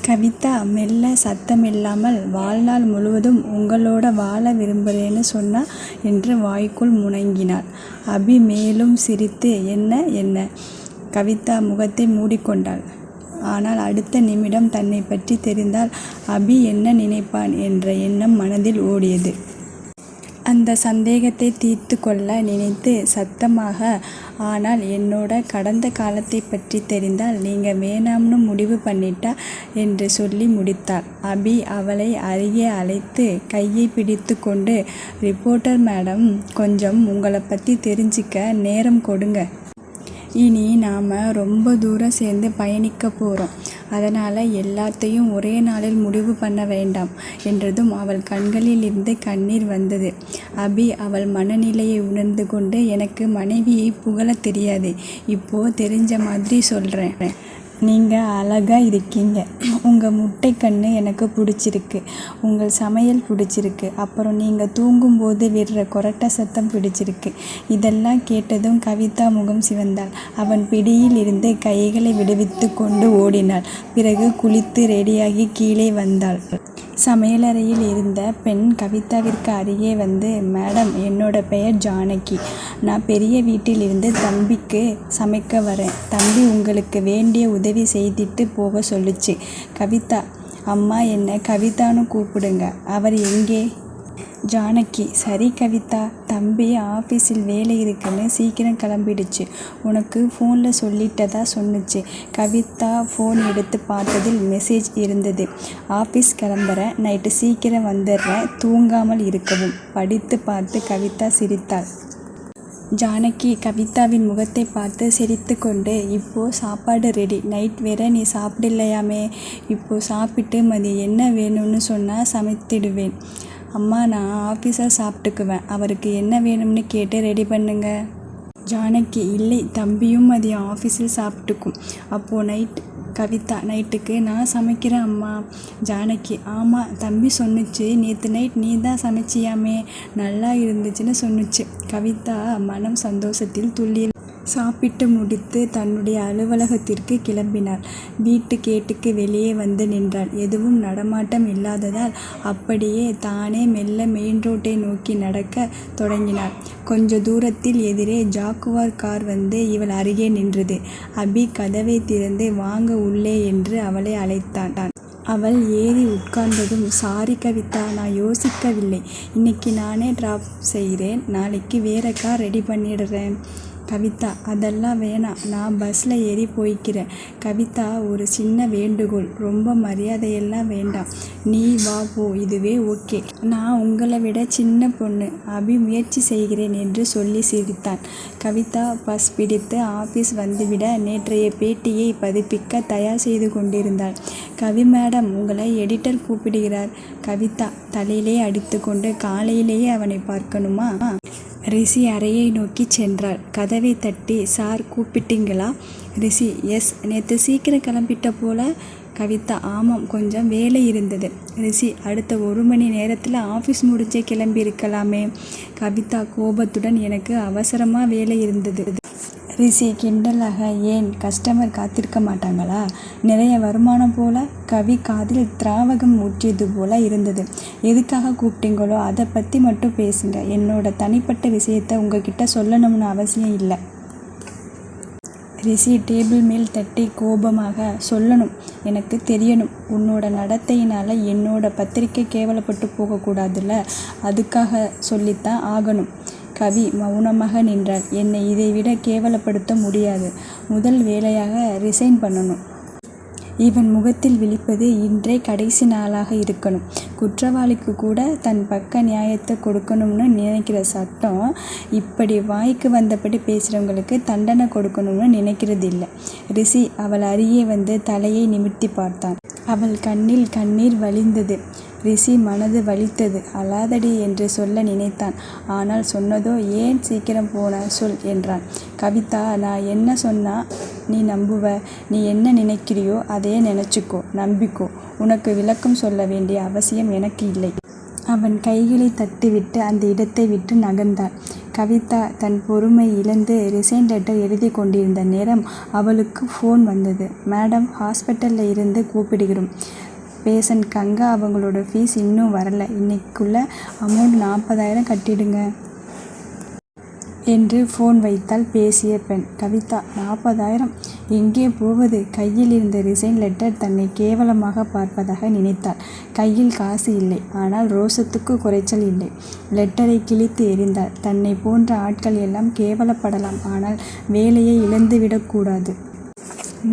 கவிதா மெல்ல சத்தமில்லாமல், வாழ்நாள் முழுவதும் உங்களோட வாழ விரும்புறேன்னு சொன்னா என்று வாய்க்குள் முனங்கினாள். அபி மேலும் சிரித்து, என்ன என்ன? கவிதா முகத்தை மூடிக்கொண்டாள். ஆனால் அடுத்த நிமிடம் தன்னை பற்றி தெரிந்தால் அபி என்ன நினைப்பான் என்ற எண்ணம் மனதில் ஓடியது. அந்த சந்தேகத்தை தீர்த்து கொள்ள நினைத்து சத்தமாக, ஆனால் என்னோட கடந்த காலத்தை பற்றி தெரிந்தால் நீங்க வேணாம்னு முடிவு பண்ணிட்டா என்று சொல்லி முடித்தாள். அபி அவளை அருகே அழைத்து கையை பிடித்து கொண்டு, ரிப்போர்ட்டர் மேடம், கொஞ்சம் உங்களை பற்றி தெரிஞ்சுக்க நேரம் கொடுங்க. இனி நாம் ரொம்ப தூரம் சேர்ந்து பயணிக்க போகிறோம். அதனால் எல்லாத்தையும் ஒரே நாளில் முடிவு பண்ண வேண்டாம் என்றதும் அவள் கண்களில் இருந்து கண்ணீர் வந்தது. அபி அவள் மனநிலையை உணர்ந்து கொண்டு, எனக்கு மனைவியை புகழ தெரியாது, இப்போ தெரிஞ்ச மாதிரி சொல்கிறேன். நீங்கள் அழகாக இருக்கீங்க. உங்கள் முட்டை கண்ணு எனக்கு பிடிச்சிருக்கு. உங்கள் சமையல் பிடிச்சிருக்கு. அப்புறம் நீங்கள் தூங்கும்போது விடுற கொரட்டை சத்தம் பிடிச்சிருக்கு. இதெல்லாம் கேட்டதும் கவிதா முகம் சிவந்தாள். அவன் பிடியில் இருந்து கைகளை விடுவித்து கொண்டு ஓடினாள். பிறகு குளித்து ரெடியாகி கீழே வந்தாள். சமையலறையில் இருந்த பெண் கவிதாவிற்கு அருகே வந்து, மேடம், என்னோட பெயர் ஜானகி. நான் பெரிய வீட்டில் இருந்து தம்பிக்கு சமைக்க வரேன். தம்பி உங்களுக்கு வேண்டிய உதவி செய்துட்டு போக சொல்லுச்சு. கவிதா, அம்மா என்னை கவிதான்னு கூப்பிடுங்க. அவர் எங்கே? ஜானகி, சரி கவிதா, தம்பி ஆஃபீஸில் வேலை இருக்குன்னு சீக்கிரம் கிளம்பிடுச்சு. உனக்கு ஃபோனில் சொல்லிட்டதா சொன்னுச்சு. கவிதா ஃபோன் எடுத்து பார்த்ததில் மெசேஜ் இருந்தது. ஆஃபீஸ் கிளம்புறேன், நைட்டு சீக்கிரம் வந்துடுறேன், தூங்காமல் இருக்கவும். படித்து பார்த்து கவிதா சிரித்தாள். ஜானகி கவிதாவின் முகத்தை பார்த்து சிரித்து கொண்டு, இப்போது சாப்பாடு ரெடி. நைட் வேற நீ சாப்பிடலையாமே. இப்போது சாப்பிட்டு மதியம் என்ன வேணும்னு சொன்னால் சமைத்திடுவேன். அம்மா, நான் ஆஃபீஸில் சாப்பிட்டுக்குவேன். அவருக்கு என்ன வேணும்னு கேட்டு ரெடி பண்ணுங்க. ஜானகி, இல்லை, தம்பியும் மதியம் ஆஃபீஸில் சாப்பிட்டுக்கும். அப்போது கவிதா, நைட்டுக்கு நான் சமைக்கிறேன் அம்மா. ஜானகி, ஆமாம், தம்பி சொன்னுச்சு, நேற்று நைட் நீ தான் சமைச்சியாமே, நல்லா இருந்துச்சுன்னு சொன்னுச்சு. கவிதா மனம் சந்தோஷத்தில் துள்ளிய. சாப்பிட்டு முடித்து தன்னுடைய அலுவலகத்திற்கு கிளம்பினாள். வீட்டு கேட்டுக்கு வெளியே வந்து நின்றாள். எதுவும் நடமாட்டம் இல்லாததால் அப்படியே தானே மெல்ல மெயின் ரோட்டை நோக்கி நடக்க தொடங்கினாள். கொஞ்ச தூரத்தில் எதிரே ஜாக்குவார் கார் வந்து இவள் அருகே நின்றது. அபி கதவை திறந்து, வாங்க உள்ளே என்று அவளை அழைத்தான். அவள் ஏறி உட்கார்ந்ததும், சாரி கவிதா, நான் யோசிக்கவில்லை. இன்னைக்கு நானே ட்ராப் செய்கிறேன். நாளைக்கு வேற கார் ரெடி பண்ணிடுறேன். கவிதா, அதெல்லாம் வேணாம், நான் பஸ்ஸில் ஏறி போய்க்கிறேன். கவிதா, ஒரு சின்ன வேண்டுகோள், ரொம்ப மரியாதையெல்லாம் வேண்டாம். நீ வா போ, இதுவே ஓகே. நான் உங்களை விட சின்ன பொண்ணு. அபி, முயற்சி செய்கிறேன் என்று சொல்லி சிரித்தான். கவிதா பஸ் பிடித்து ஆஃபீஸ் வந்துவிட நேற்றைய பேட்டியை பதிப்பிக்க தயார் செய்து கொண்டிருந்தாள். கவி மேடம், உங்களை எடிட்டர் கூப்பிடுகிறார். கவிதா தலையிலே அடித்து கொண்டு, காலையிலேயே அவனை பார்க்கணுமா? ரிஷி அறையை நோக்கி சென்றாள். கதவை தட்டி, சார் கூப்பிட்டீங்களா? ரிஷி, எஸ். நேற்று சீக்கிரம் கிளம்பிட்ட போல. கவிதா, ஆமாம், கொஞ்சம் வேலை இருந்தது. ரிஷி, அடுத்த 1 மணி நேரத்தில் ஆஃபீஸ் முடிஞ்சே கிளம்பி இருக்கலாமே. கவிதா கோபத்துடன், எனக்கு அவசரமாக வேலை இருந்தது. ரிஷி கிண்டலாக, ஏன், கஸ்டமர் காத்திருக்க மாட்டாங்களா? நிறைய வருமானம் போல. கவி காதில் திராவகம் ஊற்றியது போல இருந்தது. எதுக்காக கூப்பிட்டீங்களோ அதை பற்றி மட்டும் பேசுங்க. என்னோட தனிப்பட்ட விஷயத்தை உங்ககிட்ட சொல்லணும்னு அவசியம் இல்லை. ரிஷி டேபிள் மேல் தட்டி கோபமாக, சொல்லணும், எனக்கு தெரியணும். உன்னோட நடத்தையினால் என்னோட பத்திரிக்கை கேவலப்பட்டு போகக்கூடாதுல்ல, அதுக்காக சொல்லித்தான் ஆகணும். கவி மௌனமாக நின்றாள். என்னை இதைவிட கேவலப்படுத்த முடியாது. முதல் வேலையாக ரிசைன் பண்ணணும். இவன் முகத்தில் விழிப்பது இன்றே கடைசி நாளாக இருக்கணும். குற்றவாளிக்கு கூட தன் பக்க நியாயத்தை கொடுக்கணும்னு நினைக்கிற சட்டம் இப்படி வாய்க்கு வந்தபடி பேசுகிறவங்களுக்கு தண்டனை கொடுக்கணும்னு நினைக்கிறது இல்லை. ரிஷி அவள் அருகே வந்து தலையை நிமிர்த்தி பார்த்தான். அவள் கண்ணில் கண்ணீர் வழிந்தது. ரிஷி மனது வலித்தது. அழாதடி என்று சொல்ல நினைத்தான். ஆனால் சொன்னதோ, ஏன் சீக்கிரம் போன சொல் என்றான். கவிதா, நான் என்ன சொன்னா நீ நம்புவ? நீ என்ன நினைக்கிறியோ அதையே நினச்சிக்கோ, நம்பிக்கோ. உனக்கு விளக்கம் சொல்ல வேண்டிய அவசியம் எனக்கு இல்லை. அவன் கைகளை தட்டிவிட்டு அந்த இடத்தை விட்டு நகர்ந்தான். கவிதா தன் பொறுமை இழந்து ரிசைன் லெட்டர் எழுதி கொண்டிருந்த நேரம் அவளுக்கு ஃபோன் வந்தது. மேடம், ஹாஸ்பிட்டலில் இருந்து கூப்பிடுகிறோம். பேஷண்ட் கங்கா, அவங்களோட ஃபீஸ் இன்னும் வரல. இன்னைக்குள்ள அமௌண்ட் 40,000 கட்டிடுங்க என்று ஃபோன் வைத்தால் பேசிய பெண். கவிதா, 40,000 எங்கே போவது? கையில் இருந்த ரிசைன் லெட்டர் தன்னை கேவலமாக பார்ப்பதாக நினைத்தாள். கையில் காசு இல்லை, ஆனால் ரோஷத்துக்கு குறைச்சல் இல்லை. லெட்டரை கிழித்து எறிந்தாள். தன்னை போன்ற ஆட்கள் எல்லாம் கேவலப்படலாம், ஆனால் வேலையை இழந்துவிடக்கூடாது.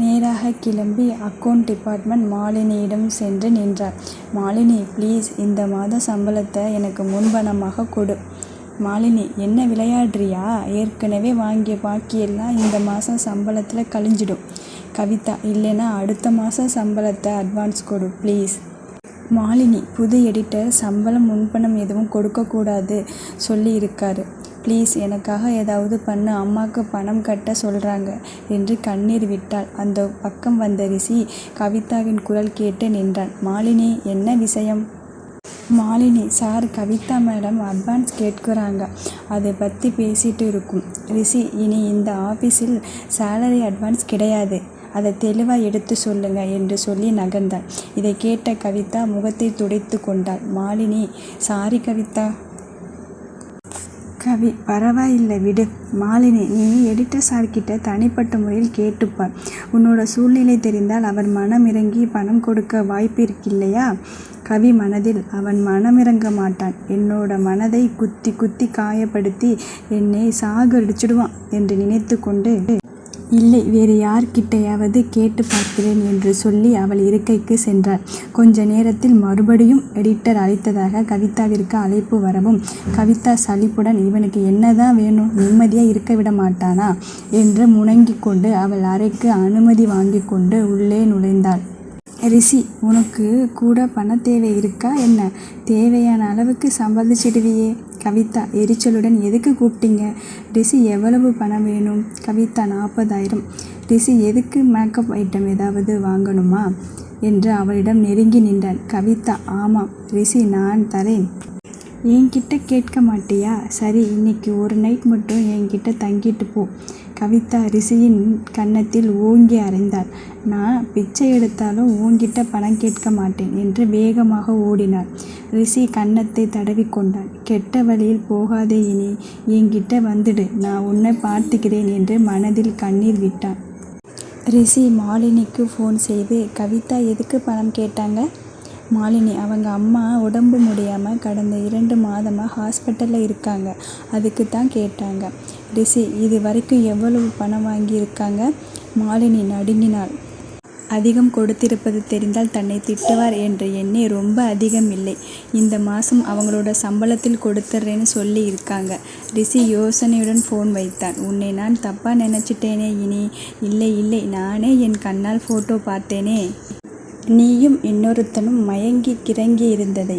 நேராக கிளம்பி அக்கவுண்ட் டிபார்ட்மெண்ட் மாலினியிடம் சென்று நின்றாள். மாலினி, ப்ளீஸ், இந்த மாத சம்பளத்தை எனக்கு முன்பணமாக கொடு. மாலினி, என்ன விளையாடுறியா? ஏற்கனவே வாங்கிய பாக்கியெல்லாம் இந்த மாதம் சம்பளத்தில் கழிஞ்சிடும். கவிதா, இல்லைன்னா அடுத்த மாதம் சம்பளத்தை அட்வான்ஸ் கொடு ப்ளீஸ். மாலினி, புது எடிட்டர் சம்பளம் முன்பணம் எதுவும் கொடுக்கக்கூடாது சொல்லி இருக்காரு. ப்ளீஸ், எனக்காக ஏதாவது பண்ணு, அம்மாவுக்கு பணம் கட்ட சொல்கிறாங்க என்று கண்ணீர் விட்டாள். அந்த பக்கம் வந்த ரிஷி கவிதாவின் குரல் கேட்டு நின்றான். மாலினி, என்ன விஷயம்? Malini, sir, Kavitha madam advance கேட்குறாங்க, அதை பற்றி பேசிட்டு இருக்கும். ரிஷி, இனி இந்த ஆஃபீஸில் சேலரி அட்வான்ஸ் கிடையாது, அதை தெளிவாக எடுத்து சொல்லுங்க என்று சொல்லி நகர்ந்தாள். இதை கேட்ட கவிதா முகத்தை துடைத்து கொண்டாள். மாலினி, சாரி கவிதா. கவி, பரவாயில்லை விடு. மாலினி, நீ எடிட்டர் சார்கிட்ட தனிப்பட்ட முறையில் கேட்டுப்பார். உன்னோட சூழ்நிலை தெரிந்தால் அவர் மனமிறங்கி பணம் கொடுக்க வாய்ப்பு இருக்கில்லையா? கவி மனதில், அவன் மனமிறங்க மாட்டான். என்னோட மனதை குத்தி குத்தி காயப்படுத்தி என்னை சாகடிச்சிடுவான் என்று நினைத்து கொண்டு, இல்லை, வேறு யார்கிட்டையாவது கேட்டு பார்க்கிறேன் என்று சொல்லி அவள் இருக்கைக்கு சென்றாள். கொஞ்ச நேரத்தில் மறுபடியும் எடிட்டர் அழைத்ததாக கவிதாவிற்கு அழைப்பு வரவும், கவிதா சலிப்புடன், இவனுக்கு என்னதான் வேணும், நிம்மதியாக இருக்க விட மாட்டானா என்று முணங்கிக் கொண்டு அவள் அறைக்கு அனுமதி வாங்கி கொண்டு உள்ளே நுழைந்தாள். ரிஷி, உனக்கு கூட பண தேவை இருக்கா என்ன? தேவையான அளவுக்கு சம்பாதிச்சிடுவியே. கவிதா எரிச்சலுடன், எதுக்கு கூப்பிட்டீங்க? ரிஷி, எவ்வளவு பணம் வேணும்? கவிதா, 40,000. ரிஷி, எதுக்கு? மேக்கப் ஐட்டம் ஏதாவது வாங்கணுமா என்று அவளிடம் நெருங்கி நின்றான். கவிதா, ஆமாம். ரிஷி, நான் தரேன். என்கிட்ட கேட்க மாட்டியா? சரி, இன்னைக்கு ஒரு நைட் மட்டும் என்கிட்ட தங்கிட்டு போ. கவிதா ரிஷியின் கன்னத்தில் ஓங்கி அறைந்தாள். நான் பிச்சை எடுத்தாலும் உன்கிட்ட பணம் கேட்க மாட்டேன் என்று வேகமாக ஓடினாள். ரிஷி கன்னத்தை தடவி கொண்டான். கெட்ட வழியில் போகாதே, இனி என்கிட்ட வந்துடு, நான் உன்னை பார்த்துக்கிறேன் என்று மனதில் கண்ணீர் விட்டான். ரிஷி மாலினிக்கு ஃபோன் செய்து, கவிதா எதுக்கு பணம் கேட்டாங்க? மாலினி, அவங்க அம்மா உடம்பு முடியாமல் கடந்த 2 மாதமாக ஹாஸ்பிட்டலில் இருக்காங்க, அதுக்கு தான் கேட்டாங்க. ரிஷி, இது வரைக்கும் எவ்வளவு பணம் வாங்கியிருக்காங்க? மாலினி நடுங்கினாள். அதிகம் கொடுத்திருப்பது தெரிந்தால் தன்னை திட்டுவார் என்று எண்ணி, ரொம்ப அதிகம் இல்லை, இந்த மாதம் அவங்களோட சம்பளத்தில் கொடுத்துட்றேன்னு சொல்லி இருக்காங்க. ரிஷி யோசனையுடன் ஃபோன் வைத்தான். உன்னை நான் தப்பாக நினச்சிட்டேனே இனி. இல்லை இல்லை, நானே என் கண்ணால் ஃபோட்டோ பார்த்தேனே, நீயும் இன்னொருத்தனும் மயங்கி கிறங்கி இருந்ததை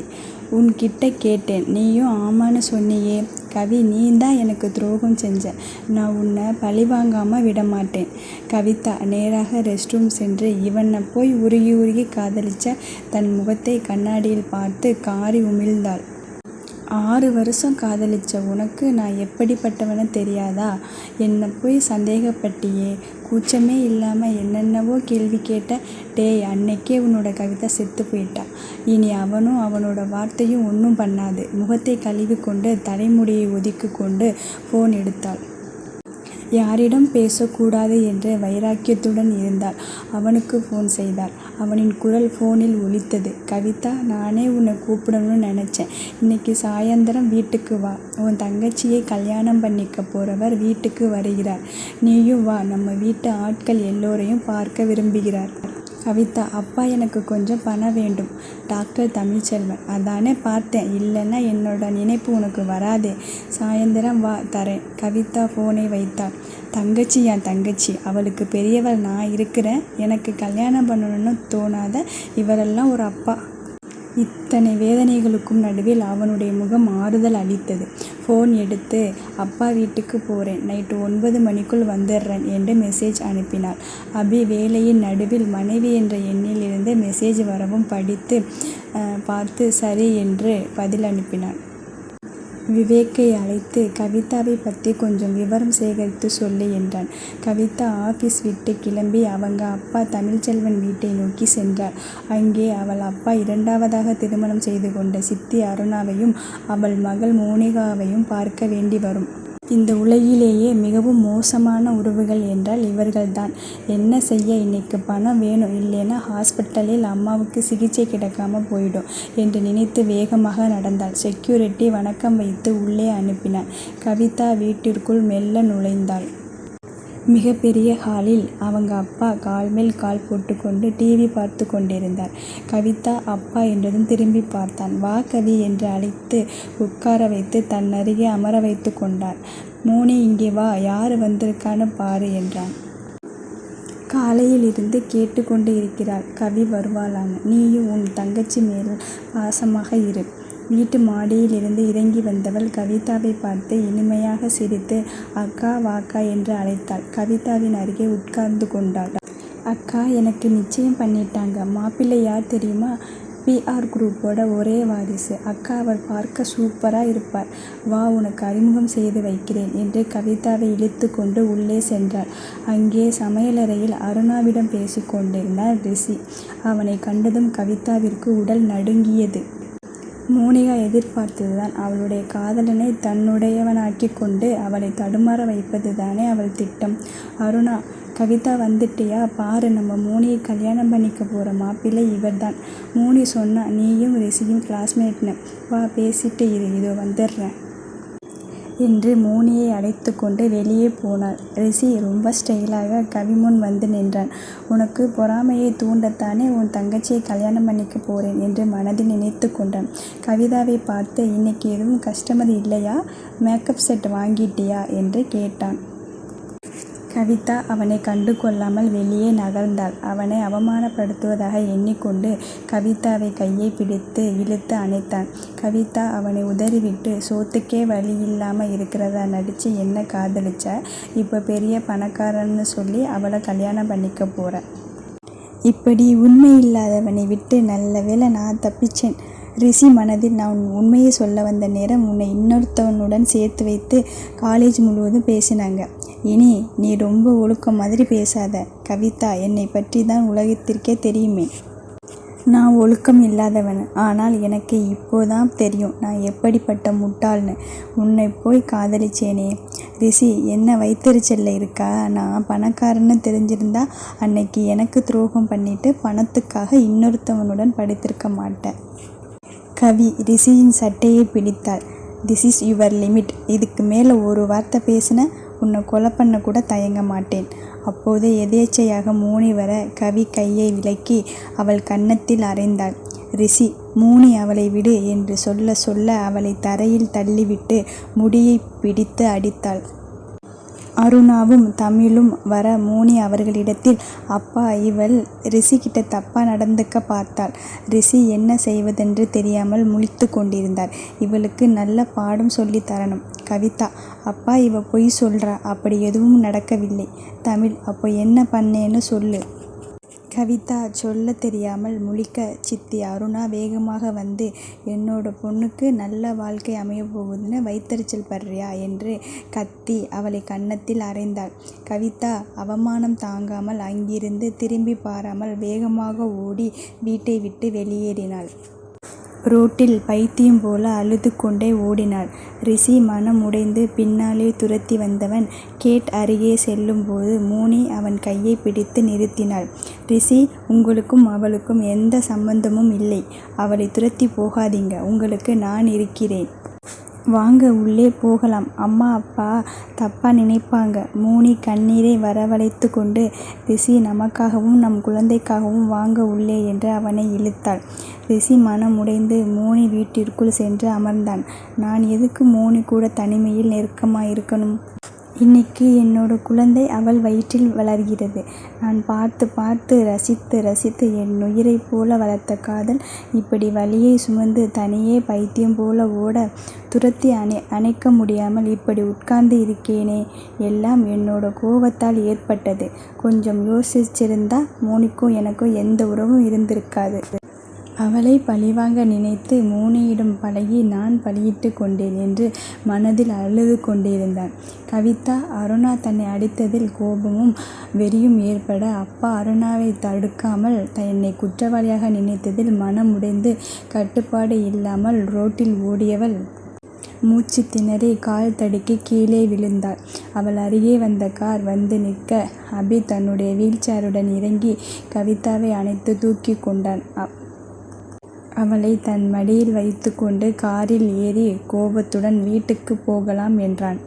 உன்கிட்ட கேட்டேன், நீயும் ஆமான்னு சொன்னியே. கவி, நீந்தான் எனக்கு துரோகம் செஞ்ச, நான் உன்னை பழிவாங்காமல் விடமாட்டேன். கவிதா நேராக ரெஸ்ட் ரூம் சென்று இவனை போய் உருகி உருகி காதலிச்ச தன் முகத்தை கண்ணாடியில் பார்த்து காரி உமிழ்ந்தாள். 6 வருஷம் காதலிச்ச உனக்கு நான் எப்படிப்பட்டவனு தெரியாதா? என்னை போய் சந்தேகப்பட்டியே, கூச்சமே இல்லாமல் என்னென்னவோ கேள்வி கேட்ட. டேய், அன்னைக்கே உன்னோட கவிதா செத்து போயிட்டா. இனி அவனும் அவனோட வார்த்தையும் ஒன்றும் பண்ணாது. முகத்தை கழுவி கொண்டு தலைமுடியை ஒதுக்கி கொண்டு ஃபோன் எடுத்தாள். யாரிடம் பேசக்கூடாது என்ற வைராக்கியத்துடன் இருந்தாள். அவனுக்கு ஃபோன் செய்தாள். அவனின் குரல் ஃபோனில் ஒலித்தது. கவிதா, நானே உன்னை கூப்பிடணும்னு நினச்சேன். இன்னைக்கு சாயந்தரம் வீட்டுக்கு வா, உன் தங்கச்சியை கல்யாணம் பண்ணிக்க போகிறவர் வீட்டுக்கு வருகிறார், நீயும் வா, நம்ம வீட்டு ஆட்கள் எல்லோரையும் பார்க்க விரும்புகிறார். கவிதா, அப்பா, எனக்கு கொஞ்சம் பணம் வேண்டும். டாக்டர் தமிழ்ச்செல்வன். அதானே பார்த்தேன், இல்லைன்னா என்னோட நினைப்பு உனக்கு வராதே. சாயந்தரம் வா, தரேன். கவிதா ஃபோனை வைத்தாள். தங்கச்சி என் தங்கச்சி, அவளுக்கு பெரியவள் நான் இருக்கிறேன். எனக்கு கல்யாணம் பண்ணணும்னு தோணாத இவரெல்லாம் ஒரு அப்பா. இத்தனை வேதனைகளுக்கும் நடுவில் அவனுடைய முகம் ஆறுதல் அளித்தது. ஃபோன் எடுத்து, அப்பா வீட்டுக்கு போகிறேன், நைட்டு 9 மணிக்குள் வந்துடுறேன் என்று மெசேஜ் அனுப்பினாள். அபி வேலையின் நடுவில் மனைவி என்ற எண்ணிலிருந்து மெசேஜ் வரவும் படித்து பார்த்து சரி என்று பதில் அனுப்பினான். விவேக்கை அழைத்து கவிதாவை பற்றி கொஞ்சம் விவரம் சேகரித்து சொல்லு என்றான். கவிதா ஆபீஸ் விட்டு கிளம்பி அவங்க அப்பா தமிழ்ச்செல்வன் வீட்டை நோக்கி சென்றாள். அங்கே அவள் அப்பா இரண்டாவதாக திருமணம் செய்து கொண்ட சித்தி அருணாவையும் அவள் மகள் மோனிகாவையும் பார்க்க வேண்டி வரும். இந்த உலகிலேயே மிகவும் மோசமான உறவுகள் என்றால் இவர்கள்தான். என்ன செய்ய, இன்னைக்கு பணம் வேணும், இல்லைன்னா ஹாஸ்பிட்டலில் அம்மாவுக்கு சிகிச்சை கிடைக்காம போயிடும் என்று நினைத்து வேகமாக நடந்தாள். செக்யூரிட்டி வணக்கம் வைத்து உள்ளே அனுப்பினான். கவிதா வீட்டிற்குள் மெல்ல நுழைந்தாள். மிகப்பெரிய ஹாலில் அவங்க அப்பா கால் மேல் கால் போட்டுக்கொண்டு டிவி பார்த்து கொண்டிருந்தார். கவிதா அப்பா என்றதும் திரும்பி பார்த்தான். வா கவி என்று அழைத்து உட்கார வைத்து தன் அருகே அமர வைத்து கொண்டார். மோனி இங்கே வா, யார் வந்திருக்கான்னு பாரு என்றான். காலையில் இருந்து கேட்டு கொண்டு இருக்கிறாள், கவி வருவாளான்னு. நீயும் உன் தங்கச்சி மேல் பாசமாக இரு. வீட்டு மாடியில் இருந்து இறங்கி வந்தவள் கவிதாவை பார்த்து இனிமையாக சிரித்து அக்கா வாக்கா என்று அழைத்தாள். கவிதாவின் அருகே உட்கார்ந்து கொண்டாள். அக்கா, எனக்கு நிச்சயம் பண்ணிட்டாங்க. மாப்பிள்ளை யார் தெரியுமா? PR குரூப்போட ஒரே வாரிசு. அக்கா, அவர் பார்க்க சூப்பராக இருப்பார். வா, உனக்கு அறிமுகம் செய்து வைக்கிறேன் என்று கவிதாவை இழுத்து கொண்டு உள்ளே சென்றாள். அங்கே சமையலறையில் அருணாவிடம் பேசி கொண்டிருந்தார் ரிஷி. அவனை கண்டதும் கவிதாவிற்கு உடல் நடுங்கியது. மோனிகா எதிர்பார்த்ததுதான். அவளுடைய காதலனை தன்னுடையவனாக்கி கொண்டு அவளை தடுமாற வைப்பதுதானே அவள் திட்டம். அருணா, கவிதா வந்துட்டியா? பாரு, நம்ம மோனியை கல்யாணம் பண்ணிக்க போகிற மாப்பிள்ளை இவர்தான். மோனி சொன்னா நீயும் ரிஷியும் கிளாஸ்மேட்னு. வா, பேசிட்டு இரு, இதோ வந்துடுறேன் என்று மோனியை அழைத்து கொண்டு வெளியே போனாள். ரிஷி ரொம்ப ஸ்டைலாக கவி முன் வந்து நின்றான். உனக்கு பொறாமையை தூண்டத்தானே உன் தங்கச்சியை கல்யாணம் பண்ணிக்க போகிறேன் என்று மனதில் நினைத்து கொண்டான். கவிதாவை பார்த்து இன்னைக்கு எதுவும் கஸ்டமர் இல்லையா, மேக்கப் செட் வாங்கிட்டியா என்று கேட்டான். கவிதா அவனை கண்டு கொள்ளாமல் வெளியே நகர்ந்தாள். அவனை அவமானப்படுத்துவதாக எண்ணிக்கொண்டு கவிதாவை கையை பிடித்து இழுத்து அணைத்தான். கவிதா அவனை உதறிவிட்டு சோத்துக்கே வழி இல்லாமல் இருக்கிறதா நடித்து என்ன காதலிச்ச, இப்போ பெரிய பணக்காரன்னு சொல்லி அவளை கல்யாணம் பண்ணிக்க போகிற. இப்படி உண்மை இல்லாதவனை விட்டு நல்ல வேளை நான் தப்பிச்சேன். ரிஷி மனதில் நான் உண்மையை சொல்ல வந்த நேரம் உன்னை இன்னொருத்தவனுடன் சேர்த்து வைத்து காலேஜ் முழுவதும் பேசினாங்க. இனி நீ ரொம்ப ஒழுக்கம் மாதிரி பேசாத. கவிதா, என்னை பற்றி தான் உலகத்திற்கே தெரியுமே. நான் ஒழுக்கம் இல்லாதவன். ஆனால் எனக்கு இப்போதான் தெரியும் நான் எப்படிப்பட்ட முட்டாள்னு. உன்னை போய் காதலிச்சேனே. ரிஷி, என்ன வைத்தறிச்சல்ல இருக்கா? நான் பணக்காரன்னு தெரிஞ்சிருந்தா அன்னைக்கு எனக்கு துரோகம் பண்ணிட்டு பணத்துக்காக இன்னொருத்தவனுடன் படுத்திருக்க மாட்டேன். கவி ரிஷியின் சட்டையை பிடித்தாள். This is your limit. இதுக்கு மேலே ஒரு வார்த்தை பேசின உன்னை கொலை பண்ண கூட தயங்க மாட்டேன். அப்போது எதேச்சையாக மோனி வர கவி கையை விலக்கி அவள் கன்னத்தில் அறைந்தாள். ரிஷி, மோனி அவளை விடு என்று சொல்ல சொல்ல அவளை தரையில் தள்ளிவிட்டு முடியை பிடித்து அடித்தாள். அருணாவும் தமிழும் வர மோனி அவர்களிடத்தில், அப்பா, இவள் ரிஷி கிட்ட தப்பாக நடந்துக்க பார்த்தாள். ரிஷி என்ன செய்வதென்று தெரியாமல் முழித்து கொண்டிருந்தார். இவளுக்கு நல்ல பாடம் சொல்லி தரணும். கவிதா, அப்பா, இவ பொய் சொல்கிறா, அப்படி எதுவும் நடக்கவில்லை. தமிழ், அப்போ என்ன பண்ணேன்னு சொல்லு. கவிதா சொல்ல தெரியாமல் முழிக்க சித்தி அருணா வேகமாக வந்து, என்னோட பொண்ணுக்கு நல்ல வாழ்க்கை அமைய போகுதுன்னு வைத்தறிச்சல் படுறியா என்று கத்தி அவளை கன்னத்தில் அறைந்தாள். கவிதா அவமானம் தாங்காமல் அங்கிருந்து திரும்பி பாராமல் வேகமாக ஓடி வீட்டை விட்டு வெளியேறினாள். ரோட்டில் பைத்தியம் போல அழுது கொண்டே ஓடினாள். ரிஷி மனம் உடைந்து பின்னாலே துரத்தி வந்தவன் கேட் அருகே செல்லும்போது மோனி அவன் கையை பிடித்து நிறுத்தினாள். ரிஷி, உங்களுக்கும் அவளுக்கும் எந்த சம்பந்தமும் இல்லை. அவளை துரத்தி போகாதீங்க, உங்களுக்கு நான் இருக்கிறேன். வாங்க, உள்ளே போகலாம். அம்மா அப்பா தப்பாக நினைப்பாங்க. மோனி கண்ணீரை வரவழைத்து கொண்டு, ரிஷி, நமக்காகவும் நம் குழந்தைக்காகவும் வாங்க உள்ளே என்று அவனை இழுத்தாள். ரிஷி மனம் உடைந்து மோனி வீட்டிற்குள் சென்று அமர்ந்தான். நான் எதுக்கு மோனி கூட தனிமையில் நெருக்கமாக இருக்கணும்? இன்னைக்கு என்னோட குழந்தை அவள் வயிற்றில் வளர்கிறது. நான் பார்த்து பார்த்து ரசித்து ரசித்து என் உயிரை போல வளர்த்த காதல் இப்படி வலியை சுமந்து தனியே பைத்தியம் போல ஓட துரத்தி அணைக்க முடியாமல் இப்படி உட்கார்ந்து இருக்கேனே. எல்லாம் என்னோட கோபத்தால் ஏற்பட்டது. கொஞ்சம் யோசிச்சிருந்தா மோனிக்கும் எனக்கும் எந்த உறவும் இருந்திருக்காது. அவளை பழிவாங்க நினைத்து மோனியிடம் பழகி நான் பலியிட்டுக் கொண்டேன் என்று மனதில் அழுது கொண்டிருந்தான். கவிதா அருணா தன்னை அடித்ததில் கோபமும் வெறியும் ஏற்பட, அப்பா அருணாவை தடுக்காமல் என்னை குற்றவாளியாக நினைத்ததில் மனம் உடைந்து கட்டுப்பாடு இல்லாமல் ரோட்டில் ஓடியவள் மூச்சு திணறி கால் தடுக்கி கீழே விழுந்தாள். அவள் அருகே வந்த கார் வந்து நிற்க, அபி தன்னுடைய வீல்சேருடன் இறங்கி கவிதாவை அணைத்து தூக்கி கொண்டான். அவளை தன் மடியில் வைத்து கொண்டு காரில் ஏறி கோபத்துடன் வீட்டுக்கு போகலாம் என்றான்.